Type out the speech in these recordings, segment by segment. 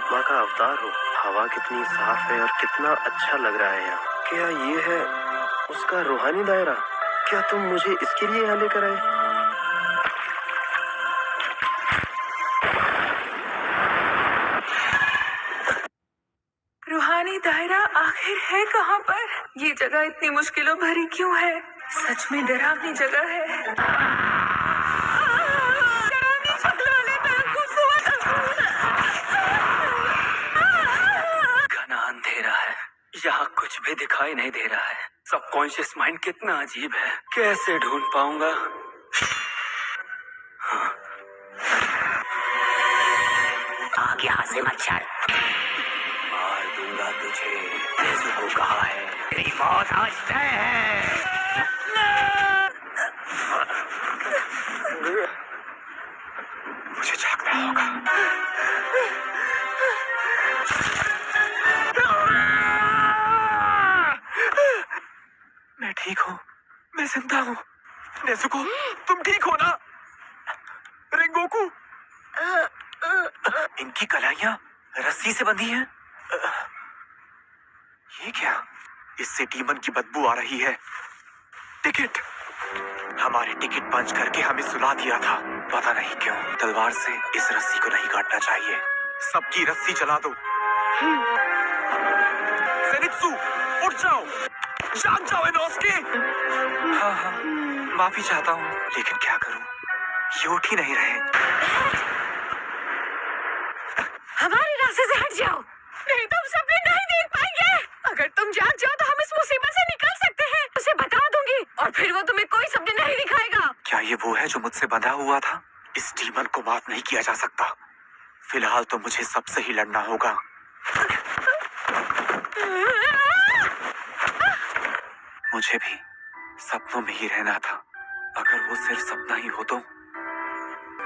परमात्मा का अवतार हो। हवा कितनी साफ है और कितना अच्छा लग रहा है यहाँ। क्या ये है उसका रूहानी दायरा? क्या तुम मुझे इसके लिए यहाँ लेकर आए? रूहानी दायरा आखिर है कहाँ पर? ये जगह इतनी मुश्किलों भरी क्यों है? सच में डरावनी जगह है। डरावनी शक्ल वाले घना अंधेरा है, यहाँ कुछ भी दिखाई नहीं दे रहा है। सबकॉन्शियस माइंड कितना अजीब है, कैसे ढूंढ पाऊंगा? आग यहाँ से मत चल। मार दूंगा तुझे। नेज़ुको कहाँ है? तेरी मौत आज तय है। मुझे जागना होगा। मैं ठीक हूँ, मैं जिंदा हूँ। नेज़ुको, तुम ठीक हो ना? रेंगोकू, इनकी कलाइयाँ रस्सी से बंधी हैं। ये क्या? इससे डीमन की बदबू आ रही है। टिकट, हमारे टिकट पंच करके हमें सुला दिया था। पता नहीं क्यों तलवार से इस रस्सी को नहीं काटना चाहिए। सबकी रस्सी जला दो। सेनित्सु, उठ जाओ, जाग जाओ इनोस्के। हाँ हाँ, माफी चाहता हूँ, लेकिन क्या करूँ, ये उठ ही नहीं रहे। हमारे रास्ते से हट जाओ, नहीं तो हम सपने नहीं देख पाएंगे। अगर तुम जाग जाओ तो हम इस मुसीबत से निकल सकते हैं। उसे बता दूंगी और फिर वो तुम्हें कोई सपने नहीं दिखाएगा। क्या ये वो है जो मुझसे बंधा हुआ था? इस डीमन को माफ नहीं किया जा सकता। फिलहाल तो मुझे सबसे ही लड़ना होगा। मुझे भी सपनों में ही रहना था। अगर वो सिर्फ सपना ही हो तो।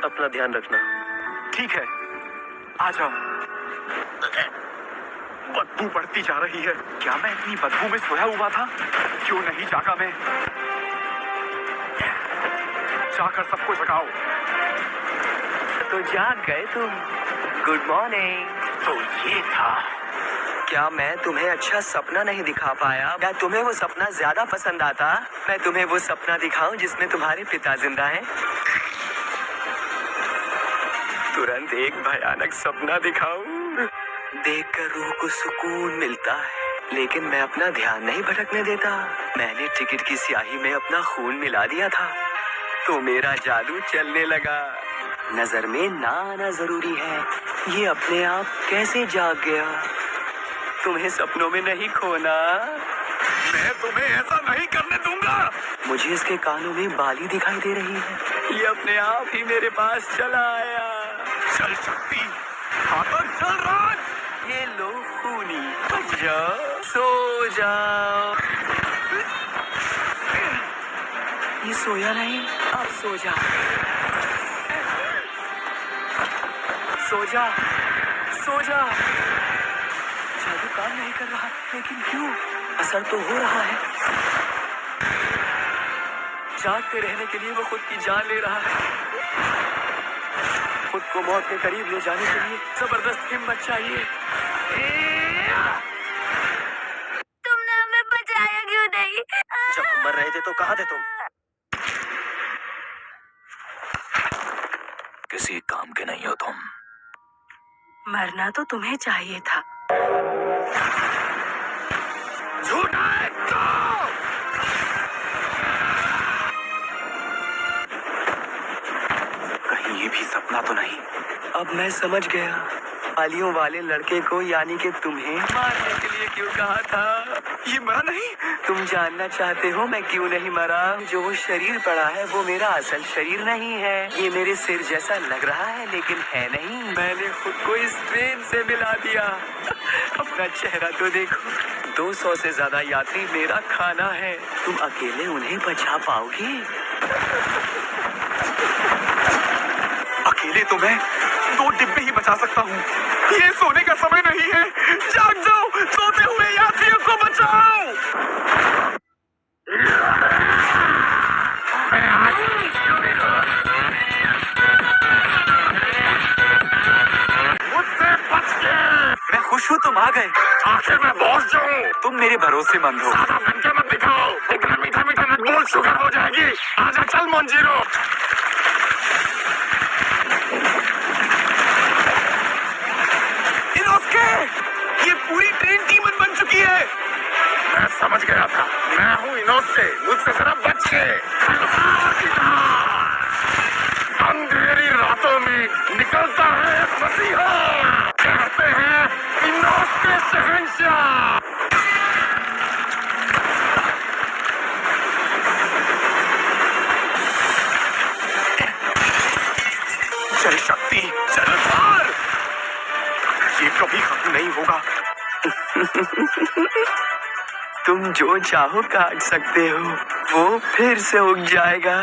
अपना ध्यान रखना। ठीक है, आ जाओ। बदबू बढ़ती जा रही है। क्या मैं इतनी बदबू में सोया हुआ था? क्यों नहीं जागा मैं? जाकर सबको जगाओ। तो जाग गए तुम। Good morning. तो ये था। क्या मैं तुम्हें अच्छा सपना नहीं दिखा पाया? क्या तुम्हें वो सपना ज्यादा पसंद आता? मैं तुम्हें वो सपना दिखाऊं जिसमें तुम्हारे पिता जिंदा हैं? तुरंत एक भयानक सपना दिखाऊं? देखकर रूह को सुकून मिलता है, लेकिन मैं अपना ध्यान नहीं भटकने देता। मैंने टिकट की स्याही में अपना खून मिला दिया था, तो मेरा जादू चलने लगा। नजर में ना आना जरूरी है। ये अपने आप कैसे जाग गया? तुम्हें सपनों में नहीं खोना। मैं तुम्हें ऐसा नहीं करने दूंगा। मुझे इसके कानों में बाली दिखाई दे रही है। ये अपने आप ही मेरे पास चला आया। चल शक्ति, आकर चल राज। ये लो खूनी, बच जाओ, सो जाओ। ये सोया नहीं, अब सो जा। सो जा, सो जा। जादू काम नहीं कर रहा, लेकिन क्यों? असर तो हो रहा है। जागते रहने के लिए वो खुद की जान ले रहा है। खुद को मौत के करीब ले जाने के लिए जबरदस्त हिम्मत चाहिए। तुमने हमें बचाया क्यों नहीं? जब हम मर रहे थे तो कहाँ थे तुम? किसी काम के नहीं हो तुम। मरना तो तुम्हें चाहिए था। झूठा है तो। कहीं ये भी सपना तो नहीं? अब मैं समझ गया, बालियों वाले लड़के को यानी कि तुम्हें मारने के लिए क्यों कहा था। ये मरा नहीं? तुम जानना चाहते हो मैं क्यों नहीं मरा? जो वो शरीर पड़ा है वो मेरा असल शरीर नहीं है। ये मेरे सिर जैसा लग रहा है लेकिन है नहीं। मैंने खुद को इस ट्रेन से मिला दिया। अपना चेहरा तो देखो। 200 से ज्यादा यात्री मेरा खाना है। तुम अकेले उन्हें बचा पाओगे? अकेले तो मैं 2 डिब्बे ही बचा सकता हूँ। ये सोने का समय नहीं है। जाग जाओ, सोते हुए यात्रियों को बचाओ। मुझसे बच के। खुश हो तुम आ गए। आखिर मैं बॉस जो हूँ। तुम मेरे भरोसेमंद हो। ज्यादा बनके मत दिखाओ, इतना मीठा मीठा मत बोल, शुगर हो जाएगी। आजा चल मोंजीरो। इनोस्के, ये पूरी ट्रेन डीमन बन चुकी है। मैं समझ गया था, मैं हूँ इनोस्के, मुझसे जरा बच के। अंधेरी रातों में निकलता है एक मसीहा, कहते हैं इनोस्के शहंशाह। चल शक्ति, चल बाहर। ये कभी खत्म नहीं होगा। तुम जो चाहो काट सकते हो, वो फिर से उग जाएगा।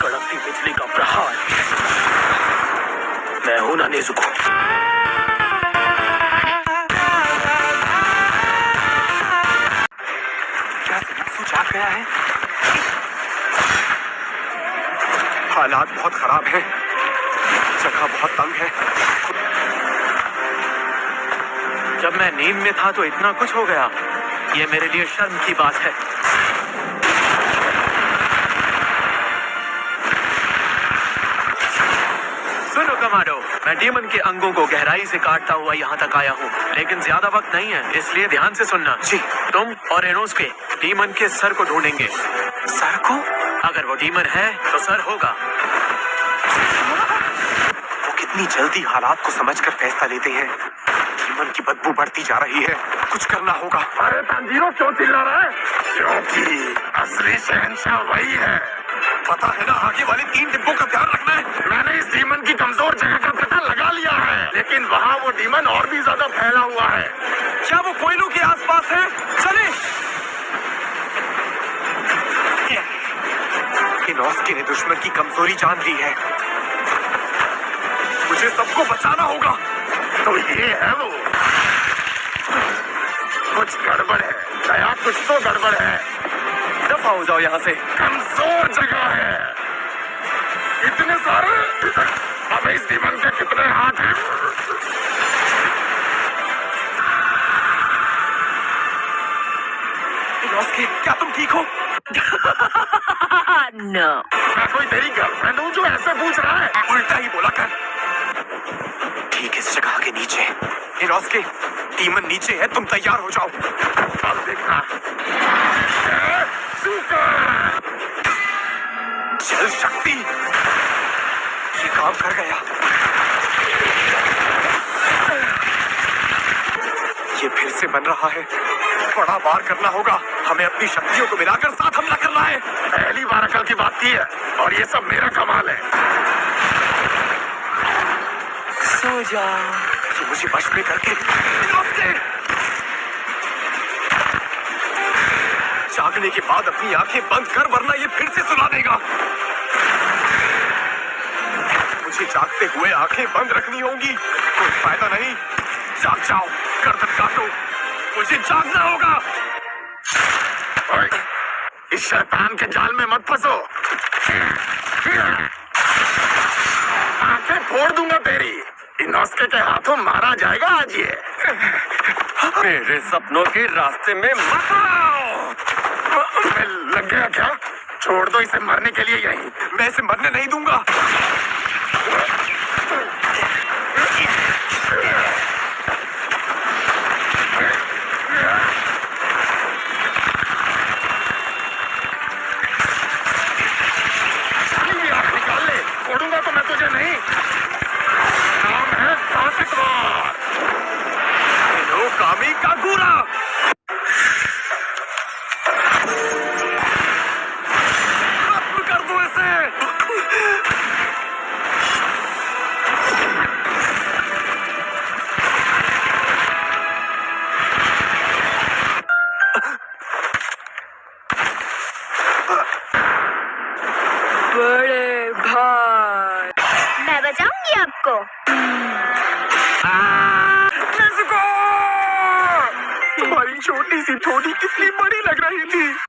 कड़कती बिजली का प्रहार। मैं हूं ना नेजुको। क्या ज़ेनित्सु जाग गया है? हालात बहुत खराब हैं, जगह बहुत तंग है। जब मैं नींद में था तो इतना कुछ हो गया, ये मेरे लिए शर्म की बात है। सुनो कमांडो, मैं डीमन के अंगों को गहराई से काटता हुआ यहाँ तक आया हूँ, लेकिन ज्यादा वक्त नहीं है, इसलिए ध्यान से सुनना। जी। तुम और इनोस्के डीमन के सर को ढूंढेंगे। सर को? अगर वो डीमन है तो सर होगा। वो कितनी जल्दी हालात को समझकर फैसला लेते हैं। डीमन की बदबू बढ़ती जा रही है, कुछ करना होगा। अरे तंजीरो क्यों चिल्ला रहा है? क्योंकि असली शहंशाह वही है। पता है ना, आगे वाले 3 डिब्बों का ध्यान रखना है। मैंने इस डीमन की कमजोर जगह का पता लगा लिया है, लेकिन वहाँ वो डीमन और भी ज्यादा फैला हुआ है। क्या वो कोयलों के आसपास है? चले। इनोस्के ने दुश्मन की कमजोरी जान ली है, मुझे सबको बचाना होगा। तो ये है वो। कुछ गड़बड़ है दया, कुछ तो गड़बड़ है। दफा हो जाओ यहाँ से। कमजोर जगह है, इतने सारे। अब इस डीमन के कितने हाथ हैं? इनोस्के, क्या तुम ठीक हो? नो। मैं कोई तेरी गर्लफ्रेंड हूँ जो ऐसे पूछ रहा है? उल्टा ही बोला कर। ठीक इस जगह के नीचे। इनोस्के, डीमन नीचे है, तुम तैयार हो जाओ। अब देखना। चल शक्ति, ये काम कर गया। ये फिर से बन रहा है, बड़ा वार करना होगा। हमें अपनी शक्तियों को मिलाकर साथ हमला करना है। पहली बार अकल की बात की है, और ये सब मेरा कमाल है। सो जा। ये मुझे वश में करके जागने के बाद अपनी आंखें बंद कर, वरना ये फिर से सुला देगा। मुझे जागते हुए आंखें बंद रखनी होंगी, कोई फायदा नहीं। जाग जाओ, गर्दन काटो, मुझे जागना होगा। ओए, इस शैतान के जाल में मत फंसो। आंखें फोड़ दूंगा तेरी। इनोस्के के हाथों मारा जाएगा आज ये। मेरे सपनों के रास्ते में मत आओ। तुम्हें लग गया क्या? छोड़ दो इसे मरने के लिए यहीं। मैं इसे मरने नहीं दूंगा। निकाल ले, छोड़ूंगा तो मैं तुझे नहीं। नाम है ताकतवर। हेलो कामी कागुरा। खत्म कर दो इसे। बड़े भाई, मैं बचाऊंगी आपको। तुम्हारी छोटी सी ठोड़ी कितनी बड़ी लग रही थी।